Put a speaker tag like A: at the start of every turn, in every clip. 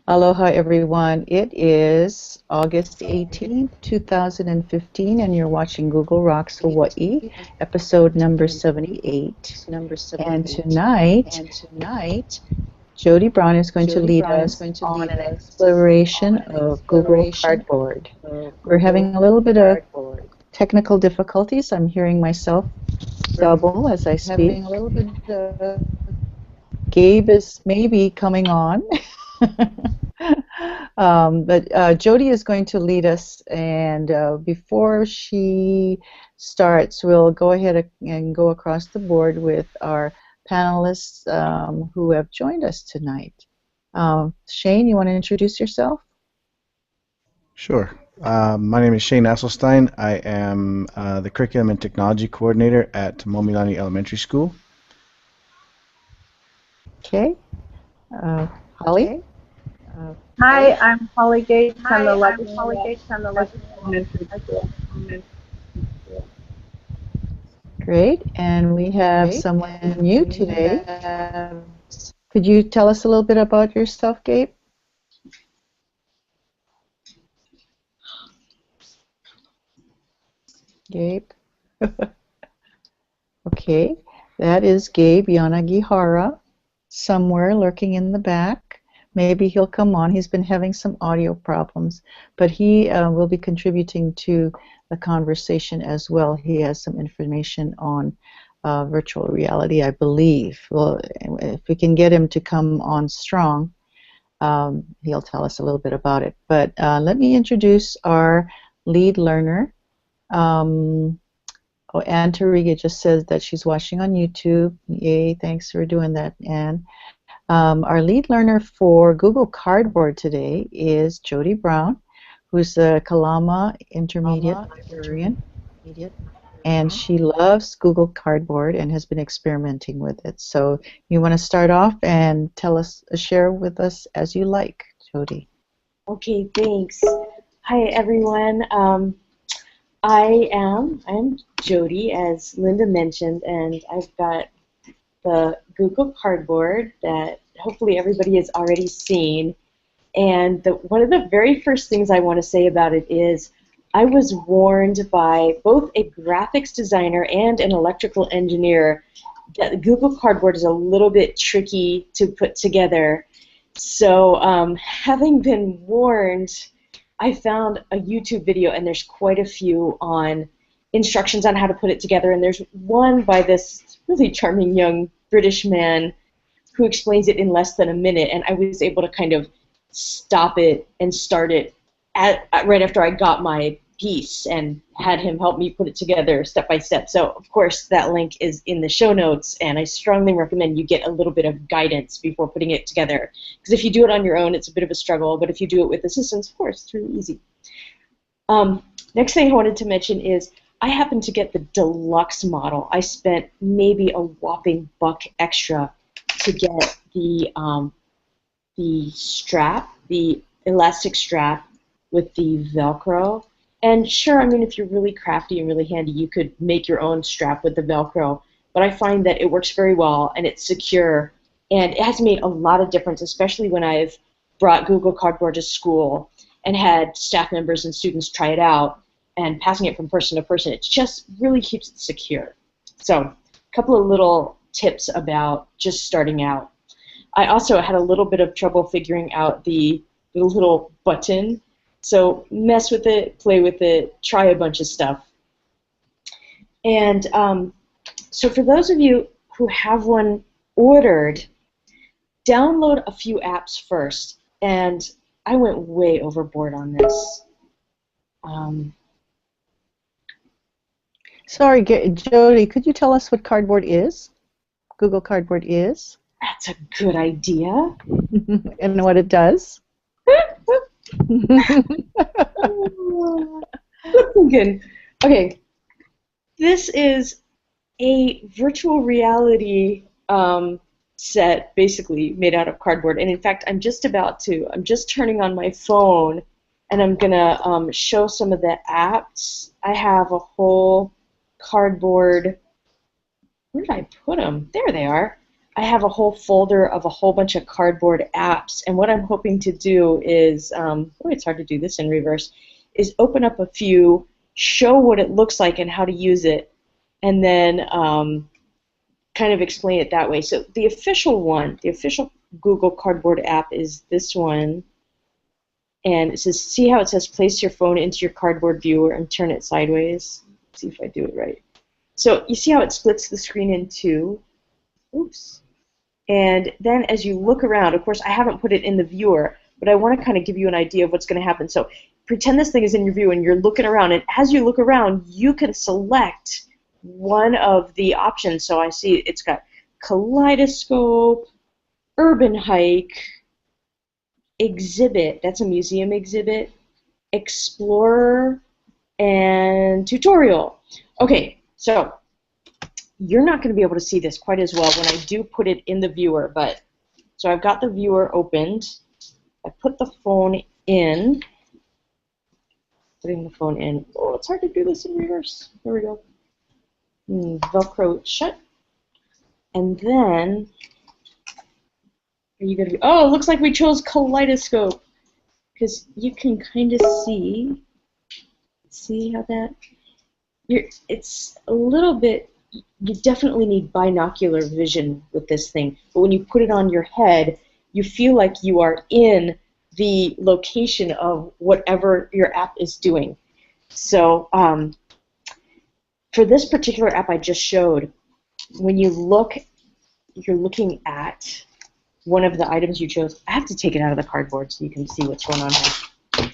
A: Aloha, everyone. It is August 18th, 2015, and you're watching Google Rocks Hawaii, episode number 78. And tonight, Jody Brown is going to lead us on an exploration of Google Cardboard. We're having a little bit of technical difficulties. I'm hearing myself double as I speak. Gabe is maybe coming on. But Jody is going to lead us, and before she starts, we'll go ahead and go across the board with our panelists who have joined us tonight. Shane, you want to introduce yourself?
B: Sure. My name is Shane Asselstine. I am the Curriculum and Technology Coordinator at Momilani Elementary School.
A: Okay. Holly?
C: Hi, I'm Holly Gates. I'm the Librarian.
A: Great. And we have someone new today. Could you tell us a little bit about yourself, Gabe? Gabe? Okay. That is Gabe Yanagihara, somewhere lurking in the back. Maybe he'll come on. He's been having some audio problems, but he will be contributing to the conversation as well. He has some information on virtual reality, I believe. Well, if we can get him to come on strong, he'll tell us a little bit about it. But let me introduce our lead learner. Ann Tariga just says that she's watching on YouTube. Yay, thanks for doing that, Ann. Our lead learner for Google Cardboard today is Jody Brown, who's a Kalama intermediate librarian, and she loves Google Cardboard and has been experimenting with it. So you want to start off and share with us as you like, Jody.
D: Okay, thanks. Hi, everyone. I'm Jody, as Linda mentioned, and I've got the Google Cardboard that hopefully everybody has already seen. And one of the very first things I want to say about it is I was warned by both a graphics designer and an electrical engineer that the Google Cardboard is a little bit tricky to put together. So having been warned, I found a YouTube video, and there's quite a few on instructions on how to put it together, and there's one by this really charming young British man who explains it in less than a minute, and I was able to kind of stop it and start it right after I got my piece and had him help me put it together step by step. So, of course, that link is in the show notes, and I strongly recommend you get a little bit of guidance before putting it together, because if you do it on your own, it's a bit of a struggle, but if you do it with assistance, of course, it's really easy. Next thing I wanted to mention is I happened to get the deluxe model. I spent maybe a whopping $1 extra to get the strap, the elastic strap with the Velcro. And sure, I mean, if you're really crafty and really handy, you could make your own strap with the Velcro. But I find that it works very well, and it's secure, and it has made a lot of difference, especially when I've brought Google Cardboard to school and had staff members and students try it out, and passing it from person to person. It just really keeps it secure. So a couple of little tips about just starting out. I also had a little bit of trouble figuring out the little button. So mess with it, play with it, try a bunch of stuff. And so for those of you who have one ordered, download a few apps first. And I went way overboard on this.
A: Sorry, Jody, could you tell us what Cardboard is? Google Cardboard is?
D: That's a good idea.
A: And what it does?
D: Good. Okay, this is a virtual reality set, basically made out of cardboard. And in fact, I'm just turning on my phone, and I'm gonna show some of the apps. I have a whole cardboard. Where did I put them? There they are. I have a whole folder of a whole bunch of cardboard apps, and what I'm hoping to do is, it's hard to do this in reverse, is open up a few, show what it looks like and how to use it, and then kind of explain it that way. So the official one, the official Google Cardboard app is this one, and it says, see how it says place your phone into your cardboard viewer and turn it sideways? Let's see if I do it right. So you see how it splits the screen in two? Oops. And then as you look around, of course I haven't put it in the viewer, but I want to kind of give you an idea of what's going to happen. So pretend this thing is in your view and you're looking around, and as you look around, you can select one of the options. So I see it's got Kaleidoscope, Urban Hike, Exhibit, that's a museum exhibit, Explorer, and Tutorial. Okay, so you're not going to be able to see this quite as well when I do put it in the viewer, but so I've got the viewer opened. I put the phone in. Putting the phone in. Oh, it's hard to do this in reverse. There we go. Velcro shut. And then, are you going to be, oh, it looks like we chose Kaleidoscope, because you can kind of see how that, it's a little bit, you definitely need binocular vision with this thing, but when you put it on your head, you feel like you are in the location of whatever your app is doing. So for this particular app I just showed, when you look, you're looking at one of the items you chose. I have to take it out of the cardboard so you can see what's going on here.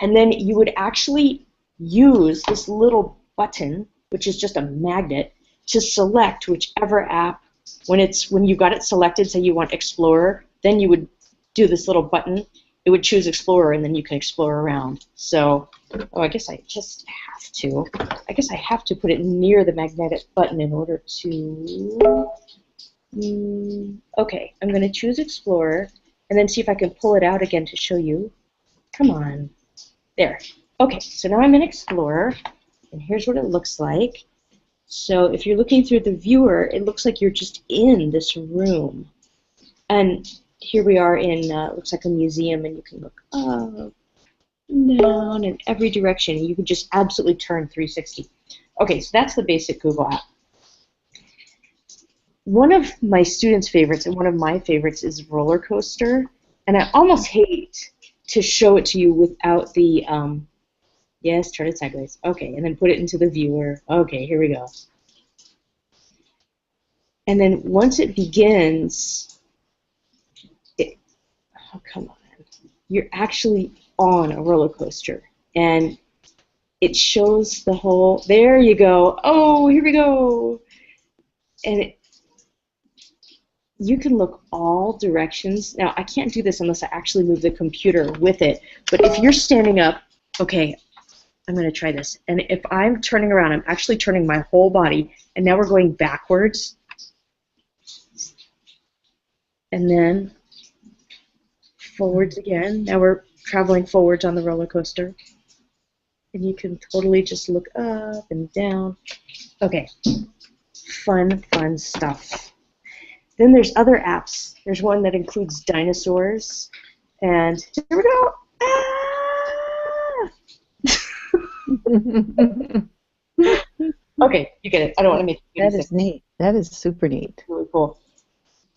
D: And then you would actually use this little button, which is just a magnet, to select whichever app. When you got it selected, say you want Explorer, then you would do this little button. It would choose Explorer, and then you can explore around. So, oh, I guess I just have to. I guess I have to put it near the magnetic button in order to. Okay, I'm going to choose Explorer, and then see if I can pull it out again to show you. Come on. There. Okay, so now I'm in Explorer, and here's what it looks like. So if you're looking through the viewer, it looks like you're just in this room. And here we are in, looks like a museum, and you can look up, down, in every direction. You can just absolutely turn 360. Okay, so that's the basic Google app. One of my students' favorites and one of my favorites is Roller Coaster, and I almost hate to show it to you without the, yes, turn it sideways. Okay, and then put it into the viewer. Okay, here we go. And then once it begins, oh, come on. You're actually on a roller coaster, and it shows the whole, there you go. Oh, here we go. And you can look all directions. Now, I can't do this unless I actually move the computer with it, but if you're standing up, okay, I'm going to try this. And if I'm turning around, I'm actually turning my whole body, and now we're going backwards. And then forwards again. Now we're traveling forwards on the roller coaster. And you can totally just look up and down. Okay, fun, fun stuff. Then there's other apps. There's one that includes dinosaurs. And here we go. Okay, you get it. I don't want to make it.
A: That is neat. That is super neat.
D: Really cool.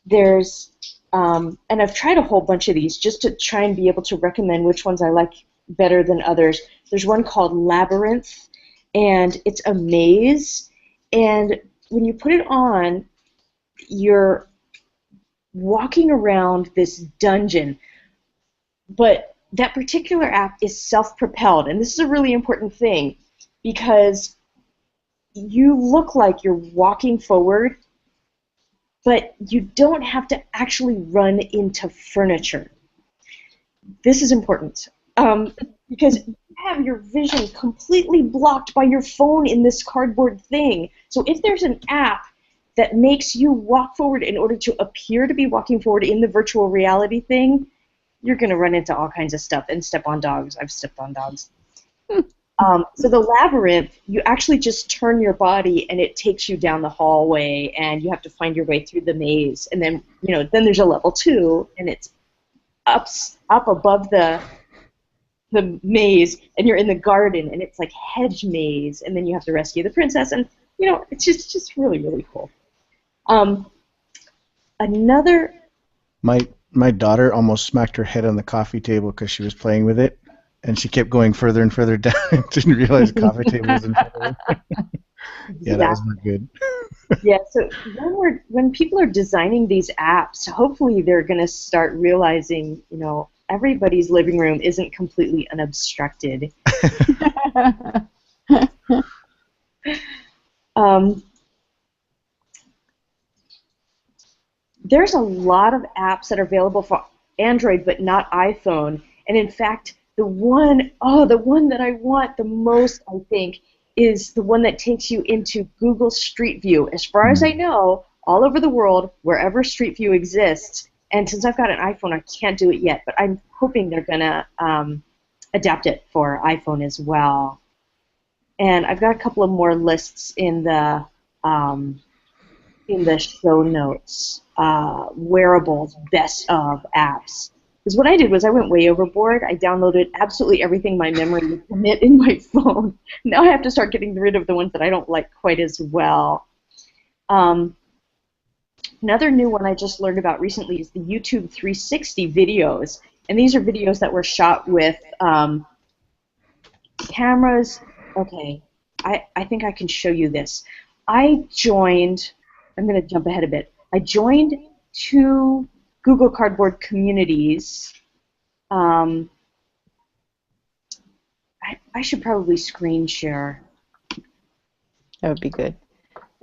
D: There's, and I've tried a whole bunch of these just to try and be able to recommend which ones I like better than others. There's one called Labyrinth, and it's a maze. And when you put it on, you're walking around this dungeon. But that particular app is self-propelled, and this is a really important thing because you look like you're walking forward, but you don't have to actually run into furniture. This is important because you have your vision completely blocked by your phone in this cardboard thing. So if there's an app that makes you walk forward in order to appear to be walking forward in the virtual reality thing, you're going to run into all kinds of stuff and step on dogs. I've stepped on dogs. So the Labyrinth, you actually just turn your body and it takes you down the hallway, and you have to find your way through the maze. And then, then there's a level 2, and it's up above the maze, and you're in the garden, and it's like hedge maze, and then you have to rescue the princess, and it's just really, really cool. Another.
B: My daughter almost smacked her head on the coffee table because she was playing with it, and she kept going further and further down and didn't realize the coffee table was in front of her. Yeah, that was not good.
D: Yeah, so when people are designing these apps, hopefully they're going to start realizing, everybody's living room isn't completely unobstructed. There's a lot of apps that are available for Android but not iPhone, and in fact, the one that I want the most, I think, is the one that takes you into Google Street View. As far as I know, all over the world, wherever Street View exists, and since I've got an iPhone, I can't do it yet, but I'm hoping they're going to adapt it for iPhone as well. And I've got a couple of more lists in the show notes. Wearables, best of apps. Because what I did was I went way overboard. I downloaded absolutely everything my memory would permit in my phone. Now I have to start getting rid of the ones that I don't like quite as well. Another new one I just learned about recently is the YouTube 360 videos. And these are videos that were shot with cameras. Okay, I think I can show you this. I'm going to jump ahead a bit. I joined 2 Google Cardboard communities. I should probably screen share.
A: That would be good.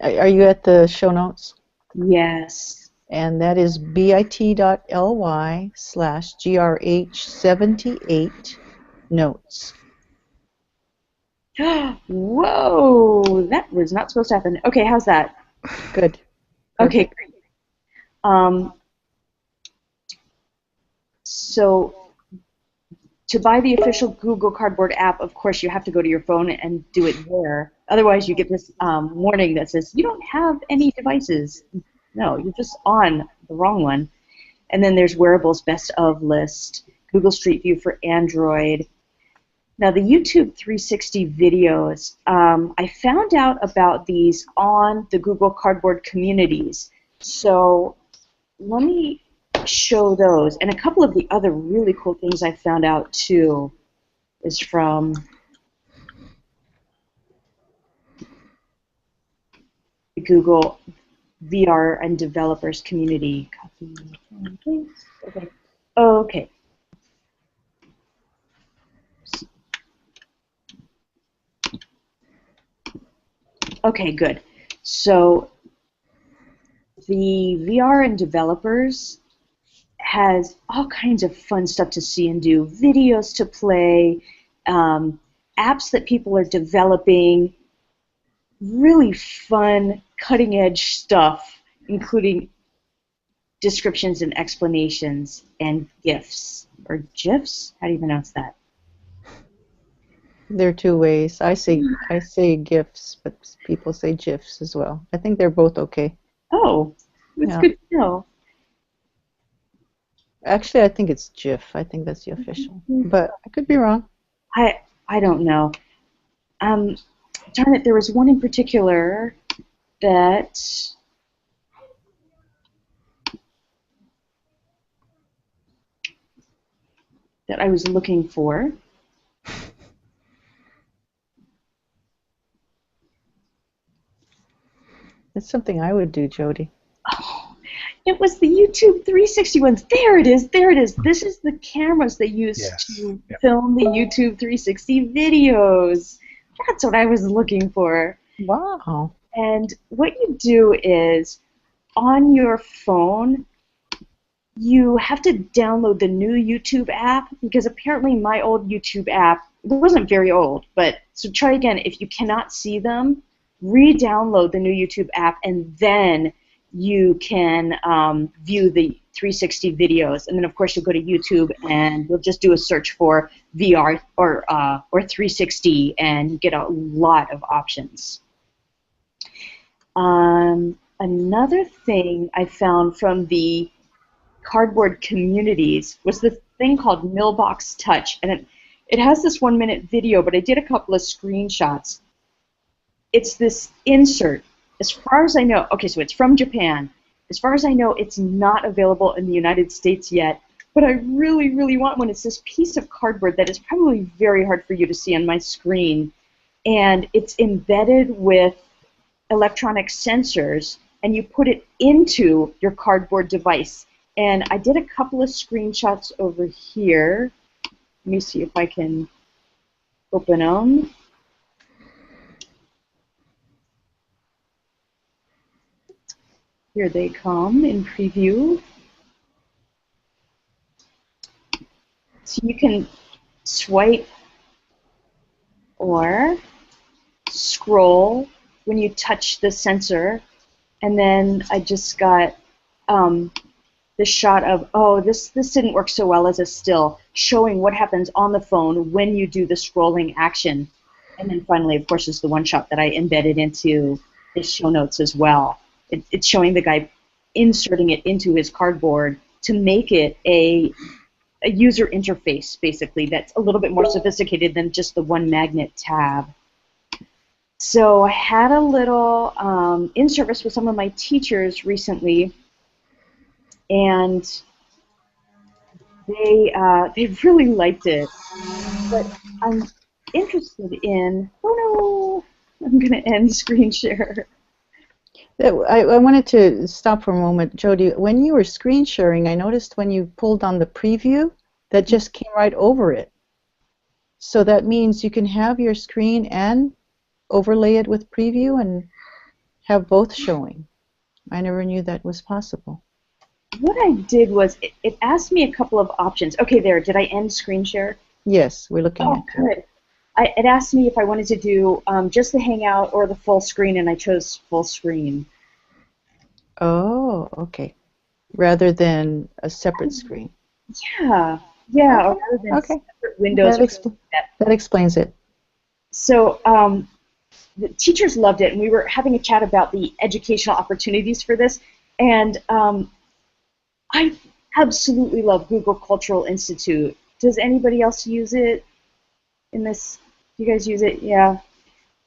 A: Are you at the show notes?
D: Yes.
A: And that is bit.ly/grh78 notes.
D: Whoa, that was not supposed to happen. Okay, how's that?
A: Good.
D: Okay, great. So to buy the official Google Cardboard app, of course, you have to go to your phone and do it there. Otherwise, you get this warning that says, you don't have any devices. No, you're just on the wrong one. And then there's Wearables Best of list, Google Street View for Android. Now, the YouTube 360 videos, I found out about these on the Google Cardboard communities. So let me show those. And a couple of the other really cool things I found out, too, is from the Google VR and developers community. Copy, please. Okay. Okay. Okay, good. So the VR and developers has all kinds of fun stuff to see and do, videos to play, apps that people are developing, really fun, cutting-edge stuff, including descriptions and explanations and GIFs, or GIFs? How do you pronounce that?
A: There are 2 ways. I say GIFs, but people say GIFs as well. I think they're both okay.
D: Oh, that's good to know.
A: Actually, I think it's GIF. I think that's the official, but I could be wrong.
D: I don't know. Darn it, there was one in particular that I was looking for.
A: It's something I would do, Jody.
D: Oh, it was the YouTube 360 ones. There it is. There it is. This is the cameras they use to film the YouTube 360 videos. That's what I was looking for.
A: Wow.
D: And what you do is, on your phone, you have to download the new YouTube app, because apparently my old YouTube app, it wasn't very old, but so try again. If you cannot see them, re-download the new YouTube app, and then you can view the 360 videos, and then of course you'll go to YouTube and you'll just do a search for VR or 360, and you get a lot of options. Another thing I found from the cardboard communities was the thing called Mailbox Touch, and it has this 1-minute video, but I did a couple of screenshots. It's this insert. As far as I know, okay, so it's from Japan. As far as I know, it's not available in the United States yet, but I really, really want one. It's this piece of cardboard that is probably very hard for you to see on my screen, and it's embedded with electronic sensors, and you put it into your cardboard device. And I did a couple of screenshots over here. Let me see if I can open them. Here they come in preview. So you can swipe or scroll when you touch the sensor. And then I just got the shot of, oh, this didn't work so well as a still, showing what happens on the phone when you do the scrolling action. And then finally, of course, is the one shot that I embedded into the show notes as well. It's showing the guy inserting it into his cardboard to make it a user interface, basically, that's a little bit more sophisticated than just the one magnet tab. So I had a little in-service with some of my teachers recently, and they really liked it. But I'm interested in, oh no, I'm going to end screen share.
A: I wanted to stop for a moment, Jody. When you were screen sharing, I noticed when you pulled on the preview, that just came right over it. So that means you can have your screen and overlay it with preview and have both showing. I never knew that was possible.
D: What I did was it asked me a couple of options. Okay, there. Did I end screen share?
A: Yes, we're looking at it.
D: Oh, good. It asked me if I wanted to do just the Hangout or the full screen, and I chose full screen.
A: Oh, okay. Rather than a separate screen.
D: Yeah, yeah. Or rather than separate windows.
A: That explains it.
D: So the teachers loved it, and we were having a chat about the educational opportunities for this. And I absolutely love Google Cultural Institute. Does anybody else use it in this? You guys use it? Yeah.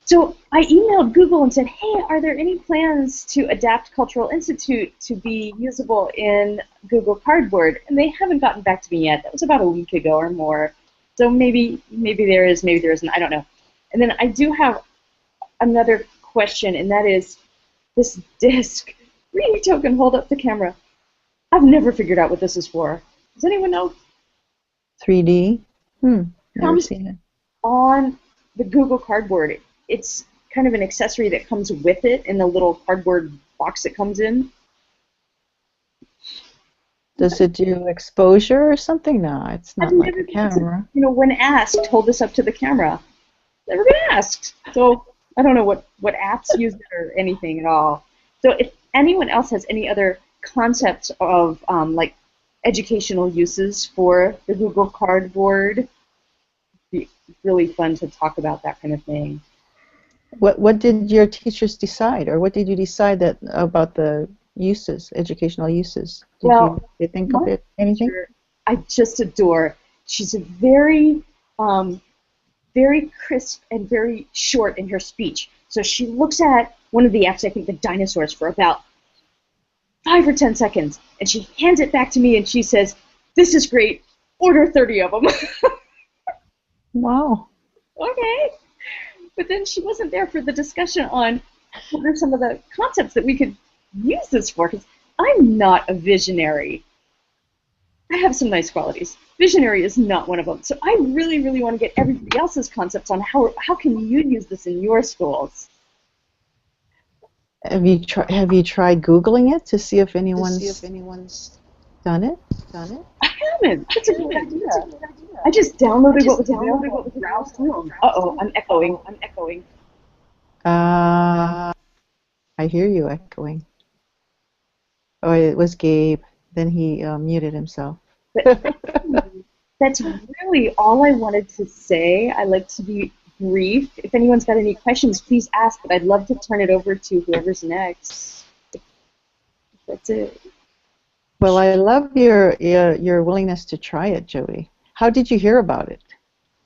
D: So I emailed Google and said, hey, are there any plans to adapt Cultural Institute to be usable in Google Cardboard? And they haven't gotten back to me yet. That was about a week ago or more. So maybe there is, maybe there isn't. I don't know. And then I do have another question, and that is this disc. Read token, hold up the camera. I've never figured out what this is for. Does anyone know?
A: 3D? Never seen it.
D: On the Google Cardboard. It's kind of an accessory that comes with it in the little cardboard box that comes in.
A: Does it do exposure or something? No, it's not like a camera.
D: You know, when asked, hold this up to the camera. Never been asked. So I don't know what apps use it or anything at all. So if anyone else has any other concepts of like educational uses for the Google Cardboard, it'd be really fun to talk about that kind of thing.
A: What did your teachers decide, or what did you decide that about the uses, educational uses? Did you think of it? Anything?
D: I just adore. She's a very, very crisp and very short in her speech. So she looks at one of the apps, I think the dinosaurs, for about 5 or 10 seconds, and she hands it back to me, and she says, "This is great. Order 30 of them."
A: Wow.
D: Okay. But then she wasn't there for the discussion on what are some of the concepts that we could use this for, because I'm not a visionary. I have some nice qualities. Visionary is not one of them. So I really, really want to get everybody else's concepts on how can you use this in your schools.
A: Have you tried Googling it to see if anyone's done it?
D: I haven't. That's a good idea. I just downloaded what was available. Uh-oh, I'm echoing.
A: I hear you echoing. Oh, it was Gabe. Then he muted himself.
D: But that's really all I wanted to say. I like to be brief. If anyone's got any questions, please ask, but I'd love to turn it over to whoever's next. That's it.
A: Well, I love your willingness to try it, Jody. How did you hear about it?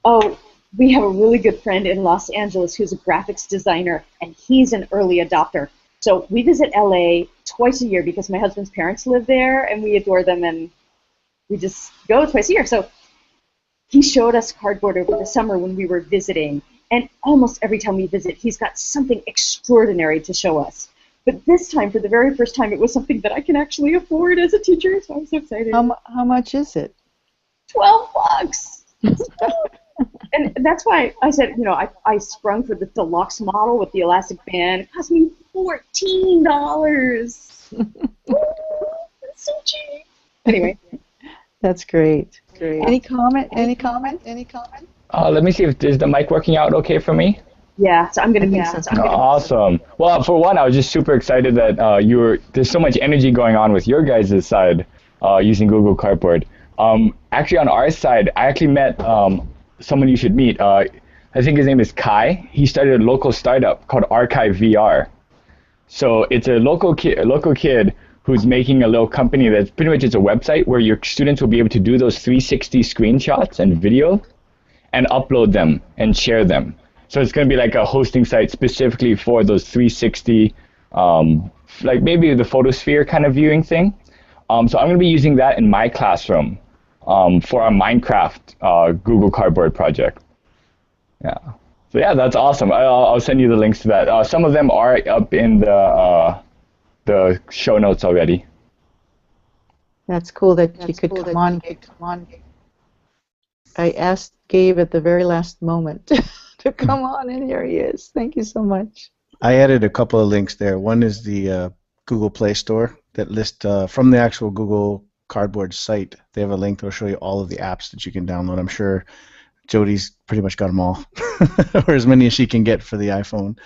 D: Oh, we have a really good friend in Los Angeles who's a graphics designer, and he's an early adopter. So we visit LA twice a year because my husband's parents live there, and we adore them, and we just go twice a year. So he showed us cardboard over the summer when we were visiting, and almost every time we visit, he's got something extraordinary to show us. But this time, for the very first time, it was something that I can actually afford as a teacher, so I'm so excited.
A: How much is it?
D: $12. And that's why I said, I sprung for the deluxe model with the elastic band. It cost me $14. That's so cheap. Anyway.
A: That's great. Any comment?
E: Let me see is the mic working out okay for me?
D: Yeah, so I'm going to mute this.
E: Awesome. Well, for one, I was just super excited that there's so much energy going on with your guys' side using Google Cardboard. Actually, on our side, I actually met someone you should meet. I think his name is Kai. He started a local startup called Archive VR. So it's a local kid who's making a little company that's pretty much it's a website where your students will be able to do those 360 screenshots and video and upload them and share them. So it's going to be like a hosting site specifically for those 360, like maybe the Photosphere kind of viewing thing. So I'm going to be using that in my classroom for our Minecraft Google Cardboard project. Yeah. So yeah, that's awesome. I'll send you the links to that. Some of them are up in the show notes already.
A: That's cool that you could come on. I asked Gabe at the very last moment to come on, and here he is. Thank you so much.
B: I added a couple of links there. One is the Google Play Store that lists from the actual Google Cardboard site. They have a link that'll show you all of the apps that you can download. I'm sure Jody's pretty much got them all, or as many as she can get for the iPhone.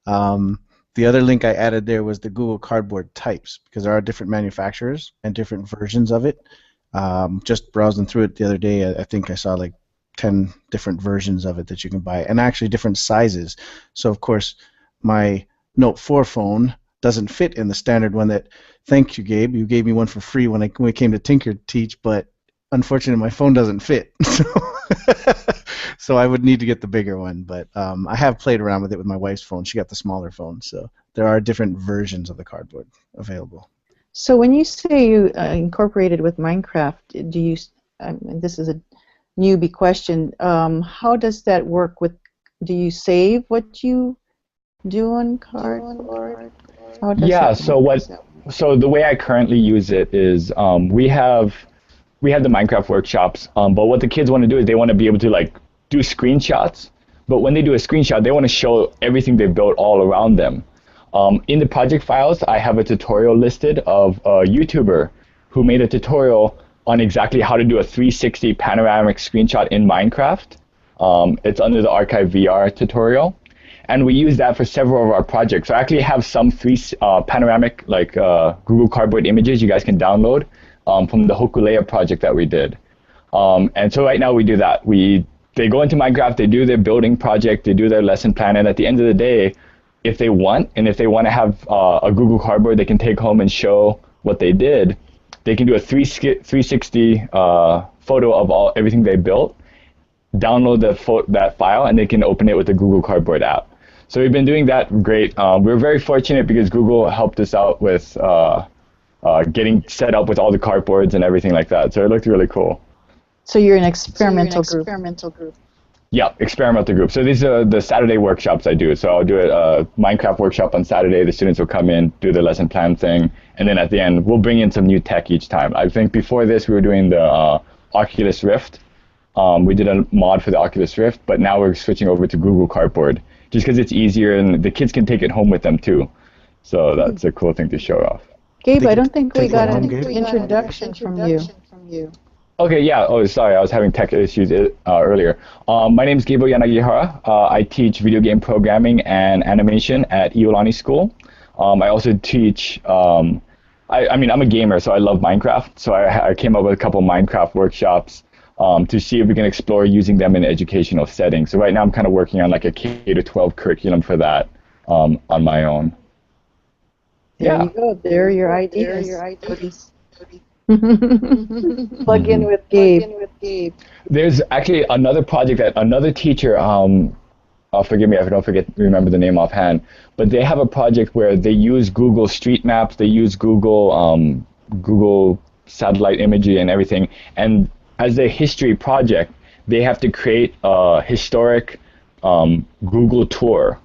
B: The other link I added there was the Google Cardboard types, because there are different manufacturers and different versions of it. Just browsing through it the other day, I think I saw like 10 different versions of it that you can buy, and actually different sizes. So of course, my Note 4 phone doesn't fit in the standard one that, thank you, Gabe, you gave me one for free when we came to Tinker Teach, but unfortunately my phone doesn't fit. So I would need to get the bigger one, but I have played around with it with my wife's phone. She got the smaller phone, so there are different versions of the cardboard available.
A: So when you say you incorporated with Minecraft, do you, this is a newbie question, how does that work? Do you save what you do on cardboard?
E: Yeah, so the way I currently use it is we have the Minecraft workshops, but what the kids want to do is they want to be able to like do screenshots, but when they do a screenshot, they want to show everything they built all around them. In the project files, I have a tutorial listed of a YouTuber who made a tutorial on exactly how to do a 360 panoramic screenshot in Minecraft. It's under the Archive VR tutorial. And we use that for several of our projects. So I actually have some panoramic like Google Cardboard images you guys can download from the Hokulea project that we did. And so right now we do that. They go into Minecraft, they do their building project, they do their lesson plan, and at the end of the day, if they want to have a Google Cardboard they can take home and show what they did, they can do a 360 photo of everything they built, download that file, and they can open it with the Google Cardboard app. So we've been doing that great. We're very fortunate because Google helped us out with getting set up with all the cardboards and everything like that. So it looked really cool.
A: So you're an experimental group.
E: Yeah, experimental group. So these are the Saturday workshops I do. So I'll do a Minecraft workshop on Saturday. The students will come in, do the lesson plan thing, and then at the end, we'll bring in some new tech each time. I think before this, we were doing the Oculus Rift. We did a mod for the Oculus Rift, but now we're switching over to Google Cardboard, just because it's easier and the kids can take it home with them too. So that's a cool thing to show off.
A: Gabe, I don't think we got an introduction from you.
E: Okay, yeah. Oh, sorry, I was having tech issues earlier. My name is Gabriel Yanagihara. I teach video game programming and animation at Iolani School. I also teach I mean, I'm a gamer, so I love Minecraft. So I came up with a couple Minecraft workshops to see if we can explore using them in an educational setting. So right now I'm kind of working on like a K-12 curriculum for that on my own.
A: There
E: Yeah.
A: you go. There are your ideas. Plug in with Gabe.
E: There's actually another project that another teacher, forgive me if I don't remember the name offhand, but they have a project where they use Google Street Maps, they use Google satellite imagery and everything, and as a history project, they have to create a historic Google tour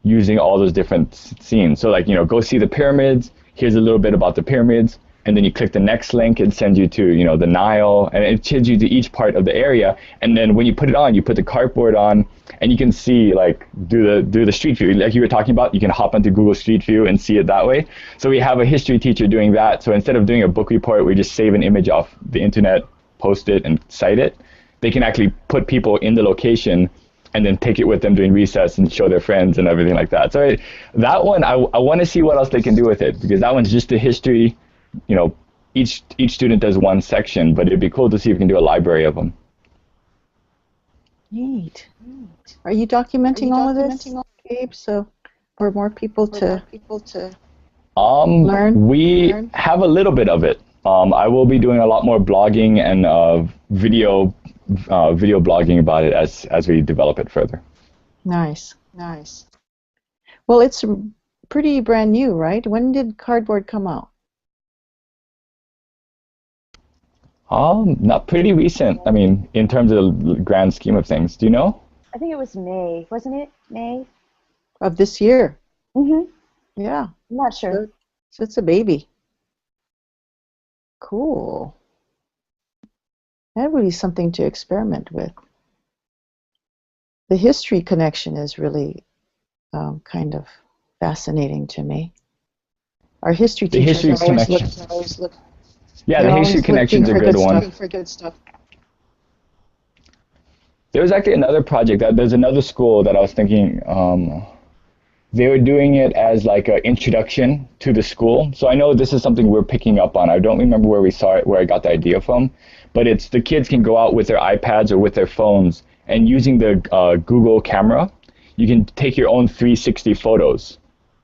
E: using all those different scenes. So like, go see the pyramids, here's a little bit about the pyramids, and then you click the next link, it sends you to, the Nile, and it sends you to each part of the area. And then when you put it on, you put the cardboard on, and you can see, like, do the street view. Like you were talking about, you can hop onto Google Street View and see it that way. So we have a history teacher doing that. So instead of doing a book report, we just save an image off the internet, post it, and cite it. They can actually put people in the location and then take it with them during recess and show their friends and everything like that. So that one, I want to see what else they can do with it, because that one's just a history. Each student does one section, but it'd be cool to see if we can do a library of them.
A: Neat. Are you documenting all of this, Gabe? So for more people to learn?
E: We have a little bit of it. I will be doing a lot more blogging and video blogging about it as we develop it further.
A: Nice. Well, it's pretty brand new, right? When did cardboard come out?
E: Not pretty recent. I mean, in terms of the grand scheme of things. Do you know?
D: I think it was May, wasn't it? May?
A: Of this year.
D: Mm-hmm.
A: Yeah.
D: I'm not sure.
A: So it's a baby. Cool. That would be something to experiment with. The history connection is really kind of fascinating to me. Our history teachers always look.
E: Yeah, the history connection's a good one.
A: For good stuff.
E: There was actually another project. There's another school that I was thinking they were doing it as like an introduction to the school. So I know this is something we're picking up on. I don't remember where we saw it, where I got the idea from, but it's the kids can go out with their iPads or with their phones, and using the Google camera, you can take your own 360 photos,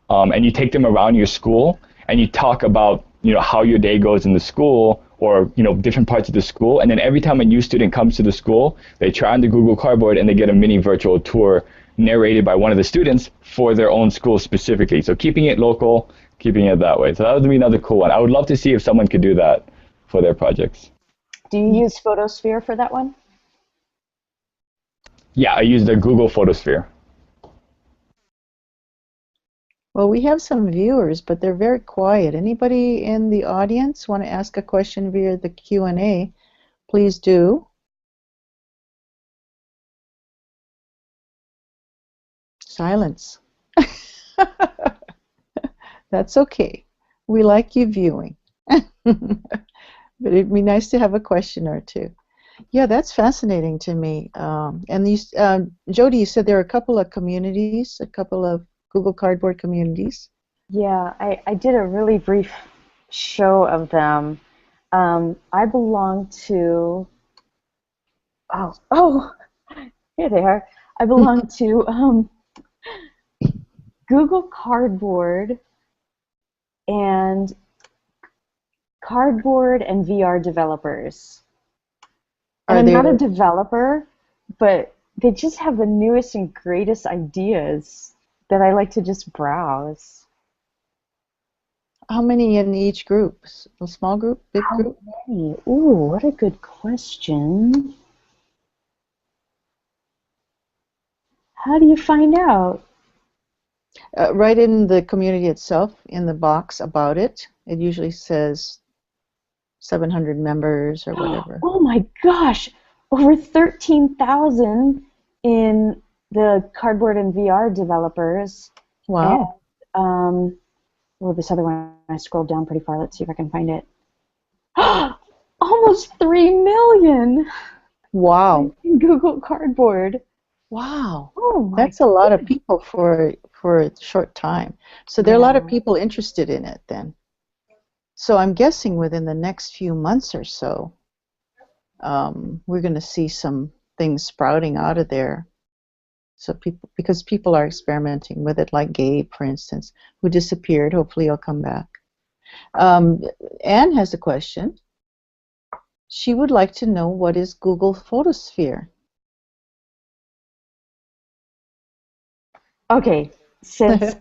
E: and you take them around your school, and you talk about how your day goes in the school, or different parts of the school, and then every time a new student comes to the school, they try on the Google Cardboard and they get a mini virtual tour narrated by one of the students for their own school specifically. So keeping it local, keeping it that way. So that would be another cool one. I would love to see if someone could do that for their projects.
D: Do you use Photosphere for that one?
E: Yeah, I use the Google Photosphere.
A: Well, we have some viewers, but they're very quiet. Anybody in the audience want to ask a question via the Q&A, please do. Silence. That's okay. We like you viewing. But it'd be nice to have a question or two. Yeah, that's fascinating to me. And these, Jody, you said there are a couple of communities, a couple of Google Cardboard communities.
D: Yeah, I did a really brief show of them. I belong to, here they are. I belong to Google Cardboard and VR developers. And I'm not a developer, but they just have the newest and greatest ideas that I like to just browse.
A: How many in each group? A small group? Big group?
D: How many? Ooh, what a good question. How do you find out?
A: Right in the community itself, in the box about it, it usually says 700 members or whatever.
D: Oh my gosh! Over 13,000 in the Cardboard and VR developers.
A: Wow.
D: And, this other one, I scrolled down pretty far. Let's see if I can find it. Almost 3 million!
A: Wow.
D: In Google Cardboard.
A: Wow.
D: Oh,
A: that's a lot of people for a short time. So there are a lot of people interested in it then. So I'm guessing within the next few months or so, we're going to see some things sprouting out of there. So because people are experimenting with it, like Gabe, for instance, who disappeared. Hopefully he'll come back. Anne has a question. She would like to know, what is Google Photosphere?
D: Okay, since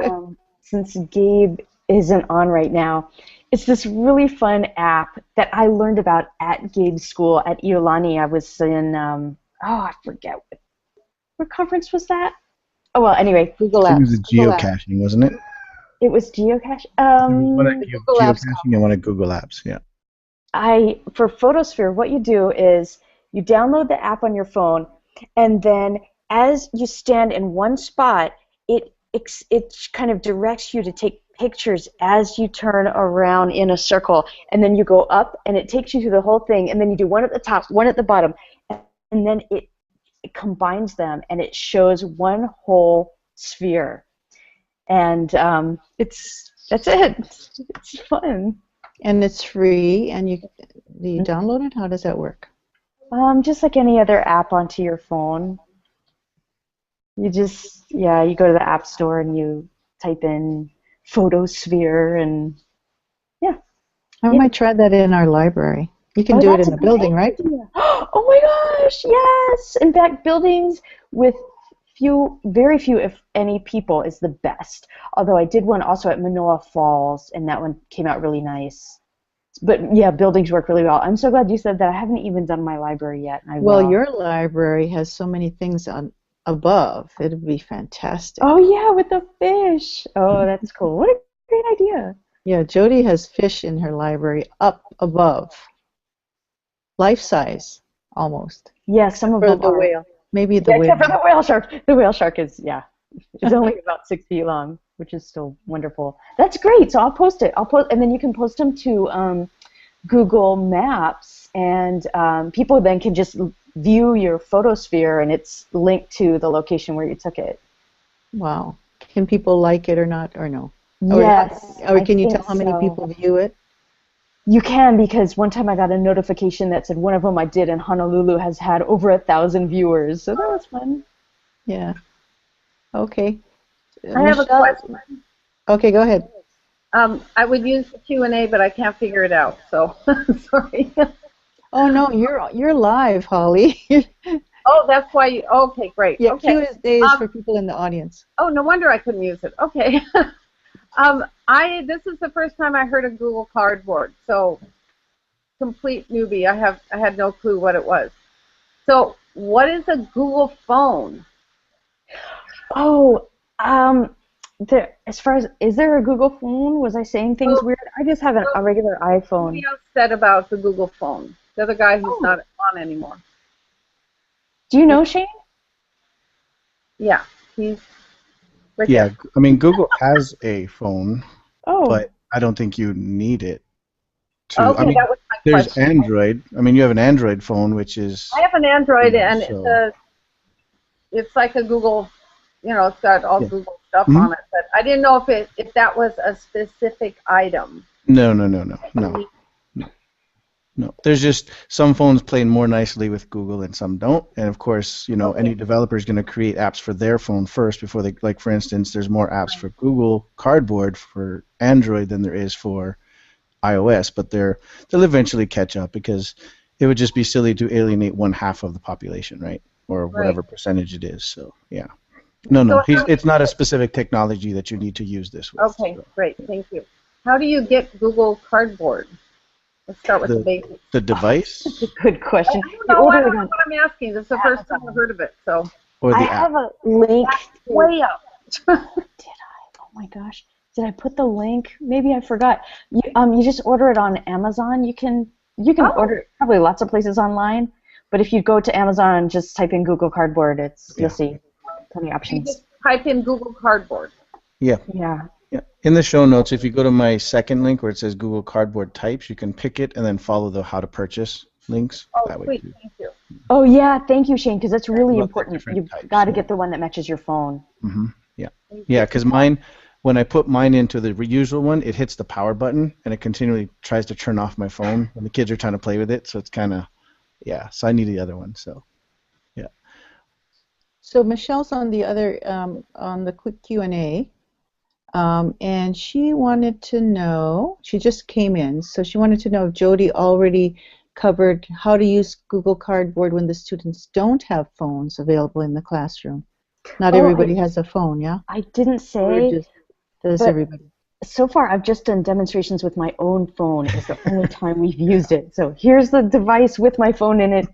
D: Gabe isn't on right now, it's this really fun app that I learned about at Gabe's school at Iolani. I was in, I forget, what conference was that? Oh, well, anyway, Google
B: I think it
D: Apps.
B: was geocaching, wasn't it?
D: It was geocache.
B: One at
A: Google Apps
B: geocaching and one at Google Apps, yeah.
D: For Photosphere, what you do is you download the app on your phone, and then as you stand in one spot, it kind of directs you to take pictures as you turn around in a circle, and then you go up, and it takes you through the whole thing, and then you do one at the top, one at the bottom, and then it combines them, and it shows one whole sphere. And that's it. It's fun.
A: And it's free, and do you download it? How does that work?
D: Just like any other app onto your phone. You you go to the App Store and you type in Photosphere, and
A: I might try that in our library. You can do it in the building, right?
D: Idea. Oh my gosh, yes! In fact, buildings with very few, if any, people is the best. Although I did one also at Manoa Falls, and that one came out really nice. But yeah, buildings work really well. I'm so glad you said that. I haven't even done my library yet. And I will.
A: Well, your library has so many things above. It'd be fantastic.
D: Oh yeah, with the fish. Oh, that's cool. What a great idea.
A: Yeah, Jody has fish in her library up above. Life size, almost.
D: Yeah, some of
A: For
D: them
A: the
D: are.
A: whale. Maybe the whale.
D: Except for the whale shark. The whale shark is, it's only about 6 feet long, which is still wonderful. That's great. So I'll post it. And then you can post them to Google Maps, and people then can just view your photosphere, and it's linked to the location where you took it.
A: Wow. Can people like it or not, or no?
D: Yes.
A: Or can you tell how many people view it?
D: You can, because one time I got a notification that said one of them I did in Honolulu has had over 1,000 viewers, so that was fun.
A: Yeah. Okay.
C: I have a question.
A: Okay, go ahead.
C: I would use the Q&A, but I can't figure it out, so sorry.
A: Oh no, you're live, Holly.
C: Oh, that's why okay, great.
A: Yeah,
C: okay.
A: Q&A is for people in the audience.
C: Oh, no wonder I couldn't use it. Okay. This is the first time I heard of Google Cardboard, so complete newbie. I had no clue what it was. So, what is a Google phone?
D: Oh, as far as, is there a Google phone? Was I saying things weird? I just have a regular iPhone.
C: Somebody else said about the Google phone. The other guy who's not on anymore.
D: Do you know Shane?
C: Yeah, he's right
B: Yeah,
C: there.
B: I mean, Google has a phone,
D: Oh.
B: but I don't think you need it to.
C: Okay,
B: I mean,
C: that was my
B: there's
C: question.
B: Android. I mean, you have an Android phone, which is.
C: I have an Android, and
B: so-
C: it's like a Google, it's got all Google stuff on it. But I didn't know if that was a specific item.
B: No. There's just some phones play more nicely with Google and some don't. And of course, any developer is going to create apps for their phone first before they, like for instance, there's more apps for Google Cardboard for Android than there is for iOS, but they'll eventually catch up because it would just be silly to alienate 1/2 of the population, right? Or whatever percentage it is. So yeah. No. It's not a specific technology that you need to use this with.
C: Okay,
B: so.
C: great, thank you. How do you get Google Cardboard? Let's start with the basics.
B: The device?
D: That's a good question.
C: I don't know what I'm asking. This is the first time I've heard of it. So
B: Or the
D: I
B: app?
D: have a link.
C: way up.
D: Did I? Oh my gosh. Did I put the link? Maybe I forgot. You just order it on Amazon. You can order it probably lots of places online, but if you go to Amazon and just type in Google Cardboard, you'll see plenty of
C: You
D: options.
C: just type in Google Cardboard.
B: Yeah.
D: Yeah.
B: Yeah. In the show notes, if you go to my second link where it says Google Cardboard types, you can pick it and then follow the how to purchase links.
C: Oh,
B: that way
C: sweet,
B: too.
C: thank you.
D: Oh yeah, thank you, Shane, because that's really
B: Lots of
D: important.
B: different
D: You've
B: types,
D: got to
B: yeah.
D: get the one that matches your phone.
B: Mm-hmm. Yeah. Yeah, because mine, when I put mine into the usual one, it hits the power button, and it continually tries to turn off my phone when the kids are trying to play with it. So it's kind of, yeah. So I need the other one. So, yeah.
A: So Michelle's on the other on the quick Q&A, and she wanted to know. She just came in, so she wanted to know if Jody already covered how to use Google Cardboard when the students don't have phones available in the classroom. Not everybody has a phone, yeah?
F: I didn't
A: Or
F: say,
A: does
F: but
A: everybody?
F: so far I've just done demonstrations with my own phone. It's the only time we've used it. So here's the device with my phone in it.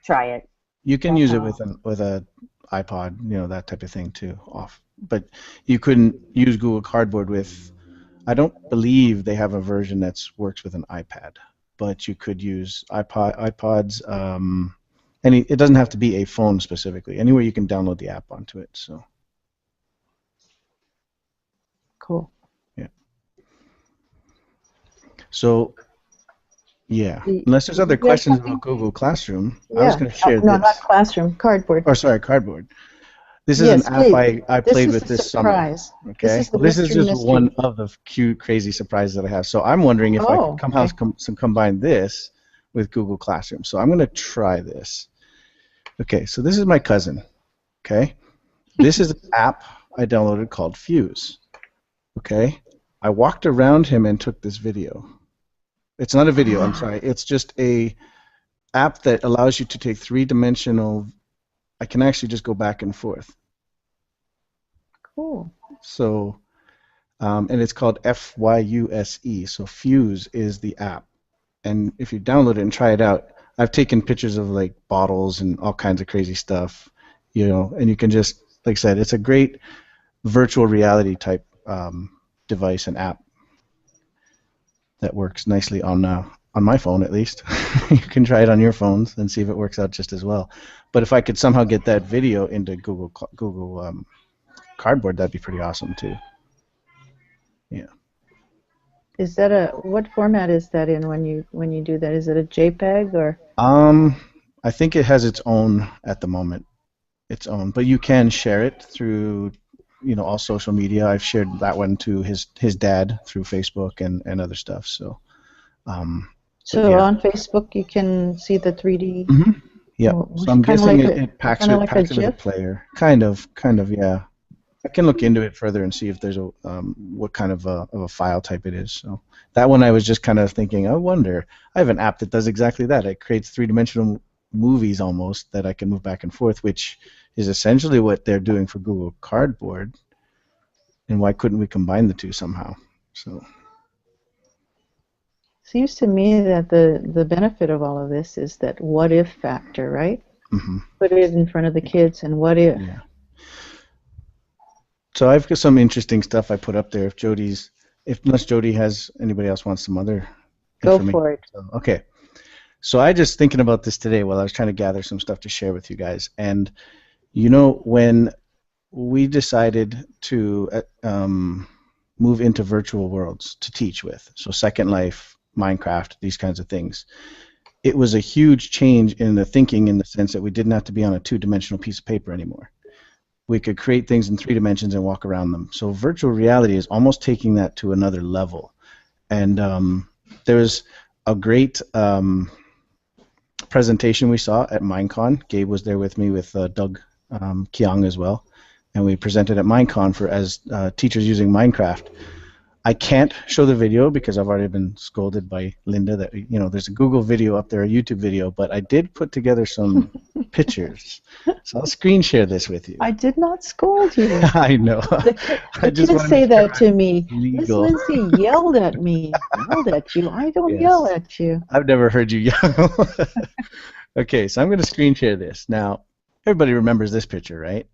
F: Try it.
B: You can use it with a iPod, you know, that type of thing too. But you couldn't use Google Cardboard with. I don't believe they have a version that works with an iPad, but you could use iPods. It doesn't have to be a phone specifically. Anywhere you can download the app onto it. So.
A: Cool.
B: Yeah. So. Yeah. Unless there's other questions about Google Classroom,
A: Yeah.
B: I was going to share this.
A: No, not Classroom, Cardboard.
B: Oh, sorry, Cardboard. This is
A: Yes,
B: an app I played with
A: this
B: this summer.
A: surprise.
B: Okay. This is just one of the cute, crazy surprises that I have. So I'm wondering if I could combine this with Google Classroom. So I'm going to try this. Okay. So this is my cousin. Okay. This is an app I downloaded called Fuse. Okay. I walked around him and took this video. It's not a video, I'm sorry. It's just a app that allows you to take three-dimensional. I can actually just go back and forth.
A: Cool.
B: So, and it's called FYUSE. So Fuse is the app. And if you download it and try it out, I've taken pictures of like bottles and all kinds of crazy stuff, you know, and you can just, like I said, it's a great virtual reality type device and app that works nicely on my phone at least. You can try it on your phones and see if it works out just as well. But if I could somehow get that video into Google Cardboard, that'd be pretty awesome too. Yeah.
A: Is that what format is that in when you do that? Is it a JPEG or?
B: I think it has its own at the moment. Its own, but you can share it through, you know, all social media. I've shared that one to his dad through Facebook and other stuff. So.
A: So
B: yeah.
A: on Facebook you can see the 3D.
B: Mm-hmm. Yeah. So I'm guessing it packs it with a player. Kind of, yeah. I can look into it further and see if there's a what kind of a file type it is. So that one I was just kind of thinking, I wonder. I have an app that does exactly that. It creates three-dimensional movies almost that I can move back and forth, which is essentially what they're doing for Google Cardboard. And why couldn't we combine the two somehow? So.
A: Seems to me that the benefit of all of this is that what if factor, right?
B: Mm-hmm.
A: Put it in front of the kids and what if.
B: Yeah. So I've got some interesting stuff I put up there. Unless Jody has, anybody else wants some other information. Go
A: for it.
B: So, okay. So I just thinking about this today while I was trying to gather some stuff to share with you guys. And you know, when we decided to move into virtual worlds to teach with, so Second Life, Minecraft, these kinds of things, it was a huge change in the thinking in the sense that we didn't have to be on a two-dimensional piece of paper anymore. We could create things in 3 dimensions and walk around them. So virtual reality is almost taking that to another level. And there was a great presentation we saw at Minecon. Gabe was there with me with Doug Kiang as well. And we presented at Minecon as teachers using Minecraft. I can't show the video because I've already been scolded by Linda that, you know, there's a Google video up there, a YouTube video, but I did put together some pictures. So I'll screen share this with you.
A: I did not scold you.
B: I know.
A: The kids say that to me. Miss Lindsay yelled at me. Yelled at you. I don't yell at you.
B: I've never heard you yell. Okay, so I'm going to screen share this. Now, everybody remembers this picture, right?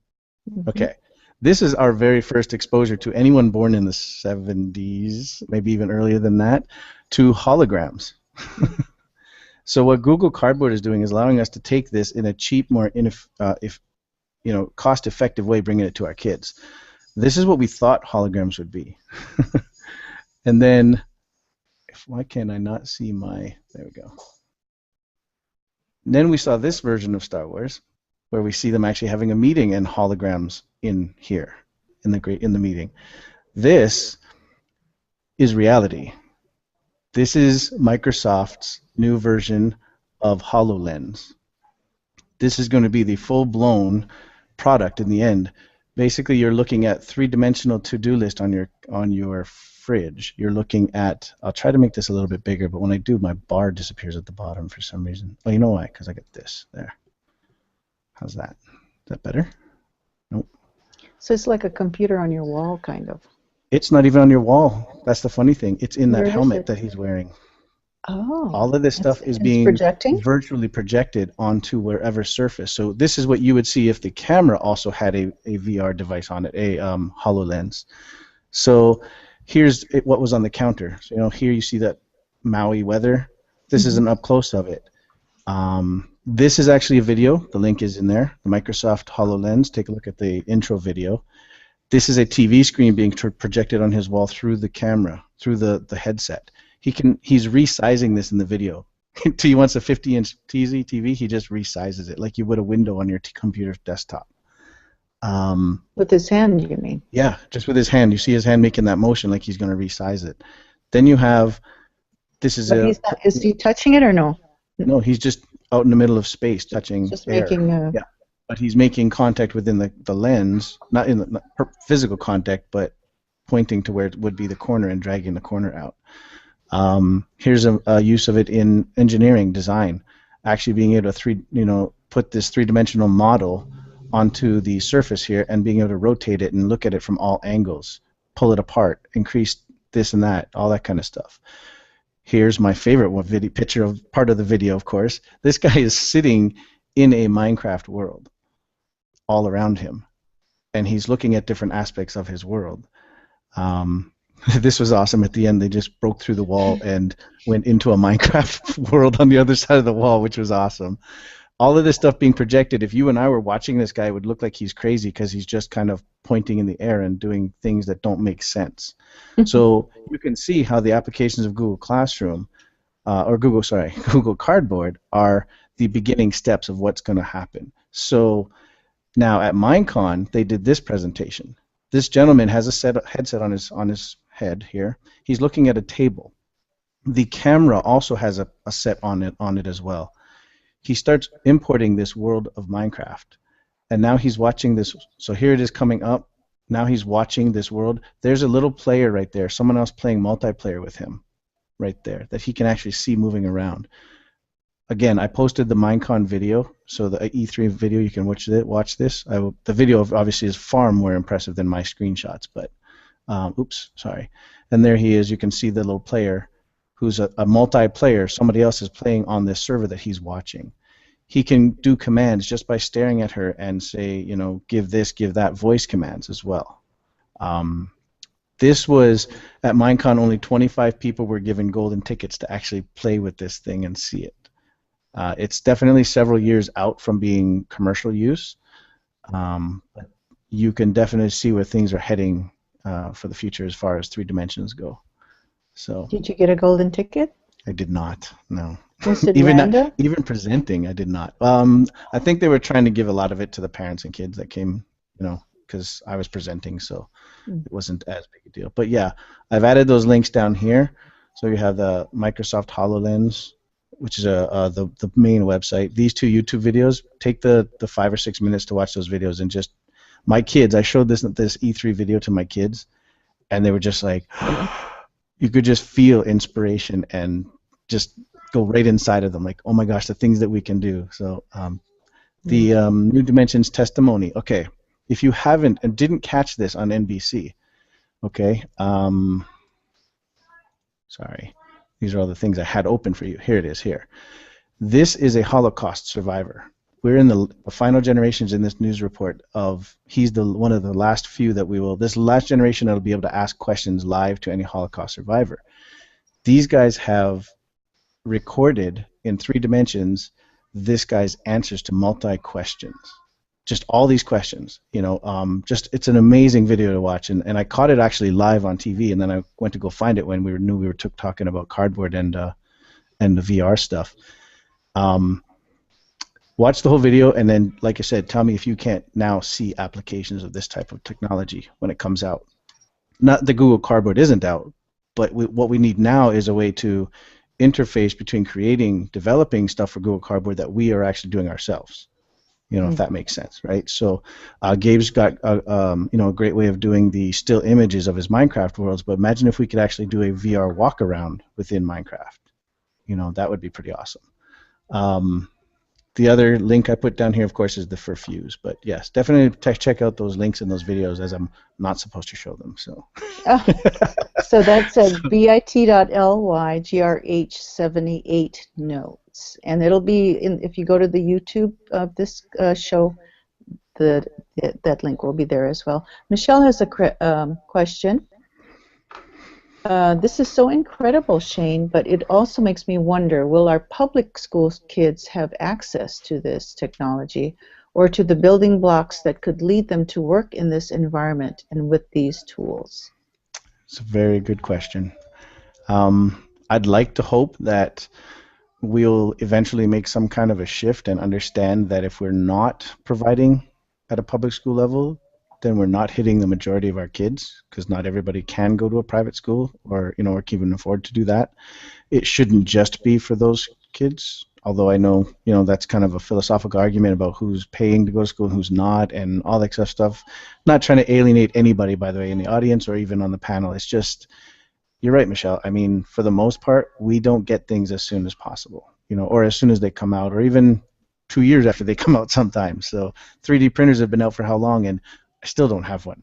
B: Mm-hmm. Okay. This is our very first exposure to anyone born in the 70s, maybe even earlier than that, to holograms. So what Google Cardboard is doing is allowing us to take this in a cheap, more cost-effective way, bringing it to our kids. This is what we thought holograms would be. And then, why can't I not see my? There we go. And then we saw this version of Star Wars, where we see them actually having a meeting and holograms in here in the meeting. This is reality. This is Microsoft's new version of HoloLens. This is going to be the full-blown product in the end. Basically, you're looking at three-dimensional to-do list on your fridge. You're looking at, I'll try to make this a little bit bigger, but when I do, my bar disappears at the bottom for some reason. Oh, you know why? Because I get this there. How's that? Is that better? Nope.
A: So it's like a computer on your wall, kind of.
B: It's not even on your wall. That's the funny thing. It's in that
A: Where is
B: helmet
A: it?
B: that he's wearing.
A: Oh.
B: All of this stuff is
A: It's
B: being
A: projecting?
B: virtually projected onto wherever surface. So this is what you would see if the camera also had a VR device on it, a HoloLens. So here's what was on the counter. So here you see that Maui weather. This is an up close of it. This is actually a video. The link is in there. The Microsoft HoloLens. Take a look at the intro video. This is a TV screen being projected on his wall through the camera, through the headset. He's resizing this in the video. He wants a 50-inch TV. He just resizes it like you would a window on your computer desktop.
A: With his hand, you mean?
B: Yeah, just with his hand. You see his hand making that motion like he's going to resize it. Then you have, this is
A: is he touching it or no?
B: No, he's just out in the middle of space touching
A: Just
B: air.
A: making
B: Yeah, but he's making contact within the lens, not in the physical contact, but pointing to where it would be the corner and dragging the corner out. Here's a use of it in engineering design, actually being able to put this three-dimensional model onto the surface here and being able to rotate it and look at it from all angles, pull it apart, increase this and that, all that kind of stuff. Here's my favorite picture of part of the video, of course. This guy is sitting in a Minecraft world all around him, and he's looking at different aspects of his world. This was awesome. At the end, they just broke through the wall and went into a Minecraft world on the other side of the wall, which was awesome. All of this stuff being projected, if you and I were watching this guy, it would look like he's crazy because he's just kind of pointing in the air and doing things that don't make sense. So you can see how the applications of Google Classroom, Google Cardboard are the beginning steps of what's going to happen. So now at Minecon, they did this presentation. This gentleman has a headset on his head here. He's looking at a table. The camera also has a set on it as well. He starts importing this world of Minecraft, and now he's watching this. So here it is coming up. Now he's watching this world. There's a little player right there, someone else playing multiplayer with him right there that he can actually see moving around. Again, I posted the Minecon video, so the E3 video, you can watch this. The video obviously is far more impressive than my screenshots, but oops, sorry. And there he is. You can see the little player who's a multiplayer. Somebody else is playing on this server that he's watching. He can do commands just by staring at her and say, give this, give that, voice commands as well. This was, at Minecon, only 25 people were given golden tickets to actually play with this thing and see it. It's definitely several years out from being commercial use, but you can definitely see where things are heading for the future as far as 3 dimensions go. So.
A: Did you get a golden ticket?
B: I did not. No.
A: Was it random?
B: Even presenting, I did not. I think they were trying to give a lot of it to the parents and kids that came, because I was presenting, so it wasn't as big a deal. But yeah, I've added those links down here. So you have the Microsoft HoloLens, which is the main website. These 2 YouTube videos, take the 5 or 6 minutes to watch those videos, and just my kids. I showed this E3 video to my kids, and they were just like. You could just feel inspiration and just go right inside of them, like, oh my gosh, the things that we can do. So the New Dimensions testimony. Okay, if you haven't and didn't catch this on NBC, okay, sorry, these are all the things I had open for you. Here it is here. This is a Holocaust survivor. We're in the final generations in this news report of, he's one of the last few that this last generation that'll be able to ask questions live to any Holocaust survivor. These guys have recorded in 3 dimensions this guy's answers to multi-questions. Just all these questions, it's an amazing video to watch, and I caught it actually live on TV, and then I went to go find it when we were talking about cardboard and the VR stuff. Watch the whole video, and then, like I said, tell me if you can't now see applications of this type of technology when it comes out. not the Google Cardboard isn't out, but what we need now is a way to interface between developing stuff for Google Cardboard that we are actually doing ourselves. If that makes sense, right? So Gabe's got a great way of doing the still images of his Minecraft worlds, but imagine if we could actually do a VR walk around within Minecraft. That would be pretty awesome. The other link I put down here, of course, is the Furfuse. But yes, definitely check out those links in those videos, as I'm not supposed to show them. So,
A: so that's at bit.ly/grh78 notes, and it'll be if you go to the YouTube of this show, that link will be there as well. Michelle has a question. This is so incredible, Shane, but it also makes me wonder, will our public school kids have access to this technology or to the building blocks that could lead them to work in this environment and with these tools?
B: It's a very good question. I'd like to hope that we'll eventually make some kind of a shift and understand that if we're not providing at a public school level, then we're not hitting the majority of our kids, because not everybody can go to a private school or or can even afford to do that. It shouldn't just be for those kids, although I know that's kind of a philosophical argument about who's paying to go to school and who's not and all that kind of stuff. Not trying to alienate anybody, by the way, in the audience or even on the panel. It's just, you're right, Michelle. I mean, for the most part, we don't get things as soon as possible, or as soon as they come out, or even 2 years after they come out sometimes. So 3D printers have been out for how long, and I still don't have one.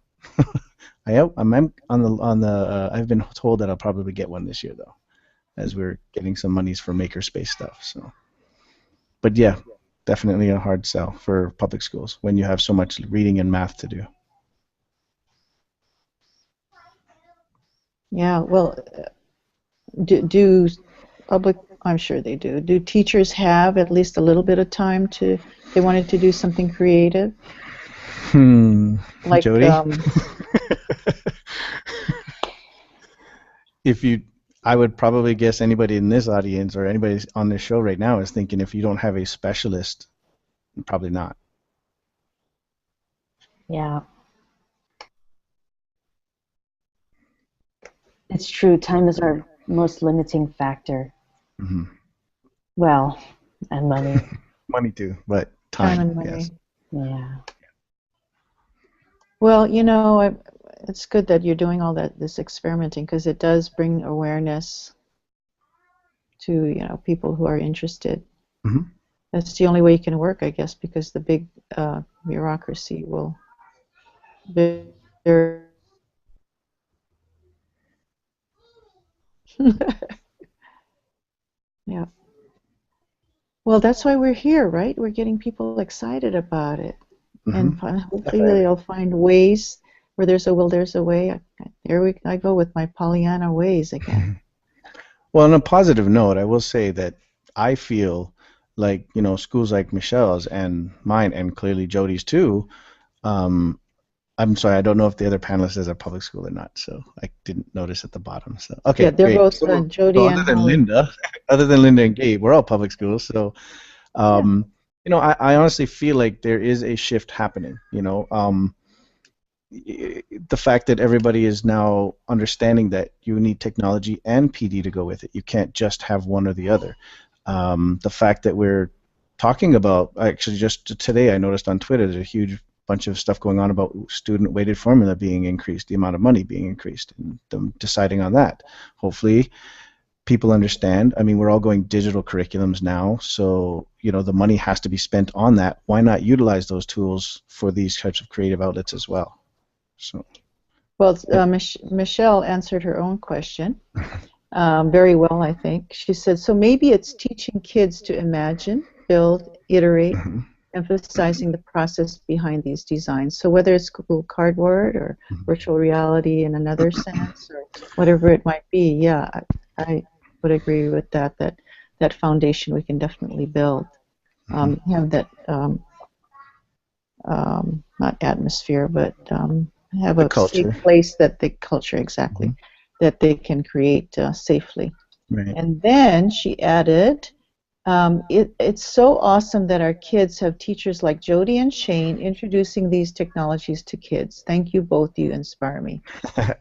B: I'm on the. I've been told that I'll probably get one this year, though, as we're getting some monies for makerspace stuff. So, but yeah, definitely a hard sell for public schools when you have so much reading and math to do.
A: Yeah, well, do public? I'm sure they do. Do teachers have at least a little bit of time to? They wanted to do something creative. Like,
B: Jody? I would probably guess anybody in this audience or anybody on this show right now is thinking, if you don't have a specialist, probably not.
F: Yeah. It's true. Time is our most limiting factor.
B: Mm-hmm.
F: Well, and money.
B: Money too, but time
A: and money.
B: Yes.
F: Yeah.
A: Well, it's good that you're doing all this experimenting, because it does bring awareness to people who are interested.
B: Mm-hmm.
A: That's the only way you can work, I guess, because the big bureaucracy will. Yeah. Well, that's why we're here, right? We're getting people excited about it.
B: Mm-hmm.
A: And hopefully they'll find ways where there's a will, there's a way. I go with my Pollyanna ways again.
B: Well, on a positive note, I will say that I feel like, schools like Michelle's and mine, and clearly Jody's too. I'm sorry, I don't know if the other panelists is a public school or not, so I didn't notice at the bottom. So okay,
A: yeah, they're
B: great.
A: both Jody and Holly.
B: Other than Linda and Gabe, we're all public schools. So, I honestly feel like there is a shift happening. The fact that everybody is now understanding that you need technology and PD to go with it. You can't just have one or the other. The fact that we're talking about, actually just today I noticed on Twitter, there's a huge bunch of stuff going on about student weighted formula being increased, the amount of money being increased, and them deciding on that. Hopefully people understand. I mean, we're all going digital curriculums now, so the money has to be spent on that. Why not utilize those tools for these types of creative outlets as well? So,
A: well, Michelle answered her own question very well, I think. She said, so maybe it's teaching kids to imagine, build, iterate, emphasizing the process behind these designs. So whether it's Google Cardboard or virtual reality in another sense, or whatever it might be, yeah, I would agree with that foundation we can definitely build. Have that, not atmosphere, but have a
B: culture.
A: safe place that the culture, exactly, that they can create safely.
B: Right.
A: And then she added, It's so awesome that our kids have teachers like Jody and Shane introducing these technologies to kids. Thank you both. You inspire me.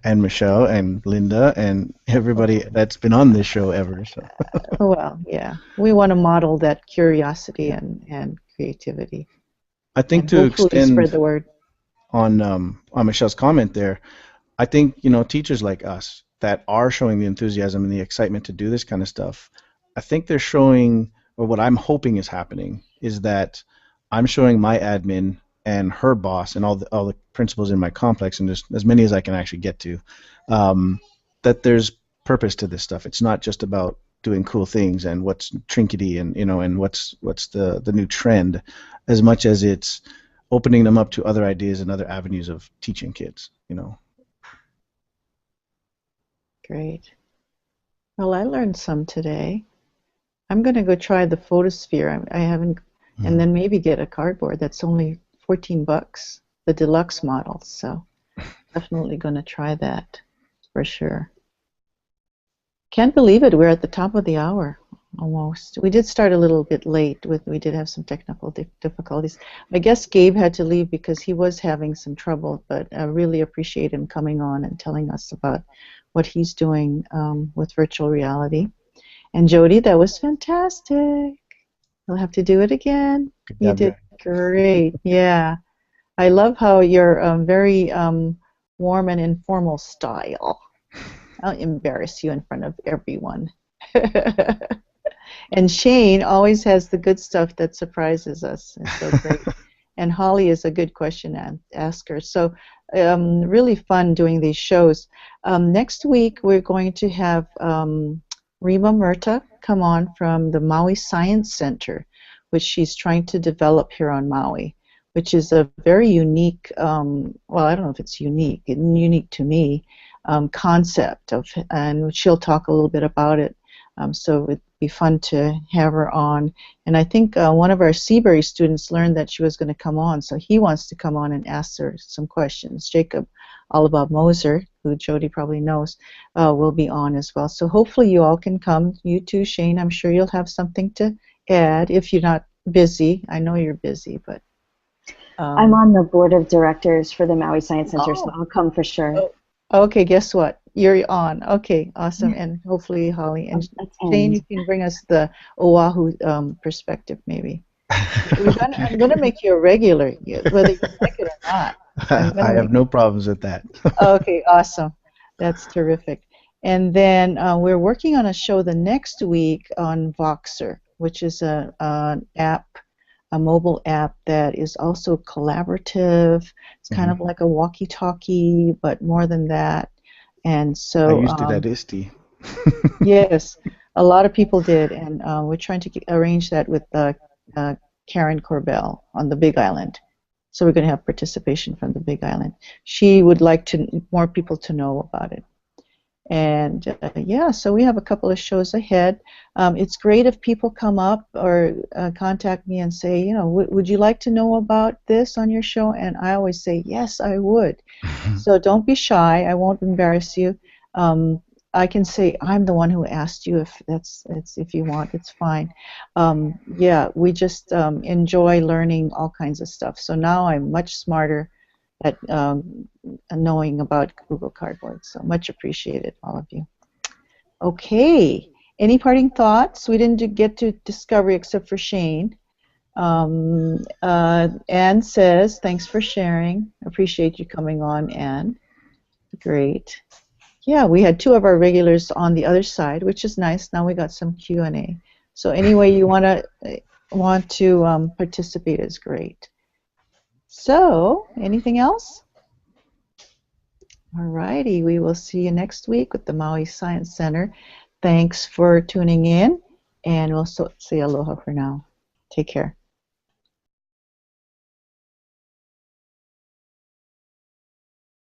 B: And Michelle and Linda and everybody that's been on this show ever. So.
A: Well, yeah. We want to model that curiosity and creativity.
B: I think
A: And
B: to
A: hopefully spread
B: extend
A: the word.
B: on Michelle's comment there, I think, you know, teachers like us that are showing the enthusiasm and the excitement to do this kind of stuff, I think they're showing, or what I'm hoping is happening, is that I'm showing my admin and her boss and all the principals in my complex, and there's as many as I can actually get to, that there's purpose to this stuff. It's not just about doing cool things and what's trinkety and, you know, and what's the new trend, as much as it's opening them up to other ideas and other avenues of teaching kids, you know.
A: Great. Well, I learned some today. I'm going to go try the Photosphere. I haven't, and then maybe get a cardboard. That's only $14, the deluxe model. So definitely going to try that for sure. Can't believe it. We're at the top of the hour almost. We did start a little bit late. We did have some technical difficulties. I guess Gabe had to leave because he was having some trouble, but I really appreciate him coming on and telling us about what he's doing with virtual reality. And Jody, that was fantastic. We'll have to do it again.
B: Good
A: You
B: job,
A: did
B: Jody.
A: great. Yeah. I love how your very warm and informal style. I'll embarrass you in front of everyone. And Shane always has the good stuff that surprises us. It's so great. And Holly is a good question asker. So really fun doing these shows. Next week we're going to have Rima Murta come on from the Maui Science Center, which she's trying to develop here on Maui, which is a very unique, well, I don't know if it's unique to me, concept of, and she'll talk a little bit about it. So it'd be fun to have her on. And I think one of our Seabury students learned that she was going to come on, so he wants to come on and ask her some questions. Jacob Alaba Moser, who Jody probably knows, will be on as well. So hopefully you all can come. You too, Shane. I'm sure you'll have something to add if you're not busy. I know you're busy, but...
F: I'm on the board of directors for the Maui Science Center, so I'll come for sure.
A: Okay, guess what? You're on. Okay, awesome. And hopefully Holly and Shane, you can bring us the Oahu perspective, maybe. I'm going to make you a regular, whether you like it or not.
B: I have no problems with that.
A: Okay, awesome. That's terrific. And then we're working on a show the next week on Voxer, which is an app, a mobile app that is also collaborative. It's kind of like a walkie-talkie, but more than that. And so
B: I used it at ISTE.
A: Yes, a lot of people did, and we're trying to arrange that with Karen Corbell on the Big Island. So we're going to have participation from the Big Island. She would like more people to know about it. And yeah, so we have a couple of shows ahead. It's great if people come up or contact me and say, you know, would you like to know about this on your show? And I always say, yes, I would. So don't be shy. I won't embarrass you. I can say I'm the one who asked you if you want. It's fine. Yeah, we just enjoy learning all kinds of stuff. So now I'm much smarter at knowing about Google Cardboard. So much appreciated, all of you. Okay, any parting thoughts? We didn't get to Discovery except for Shane. Anne says, thanks for sharing. Appreciate you coming on, Anne. Great. Yeah, we had two of our regulars on the other side, which is nice. Now we got some Q&A. So any way you want to participate is great. So, anything else? All righty, we will see you next week with the Maui Science Center. Thanks for tuning in, and we'll say aloha for now. Take care.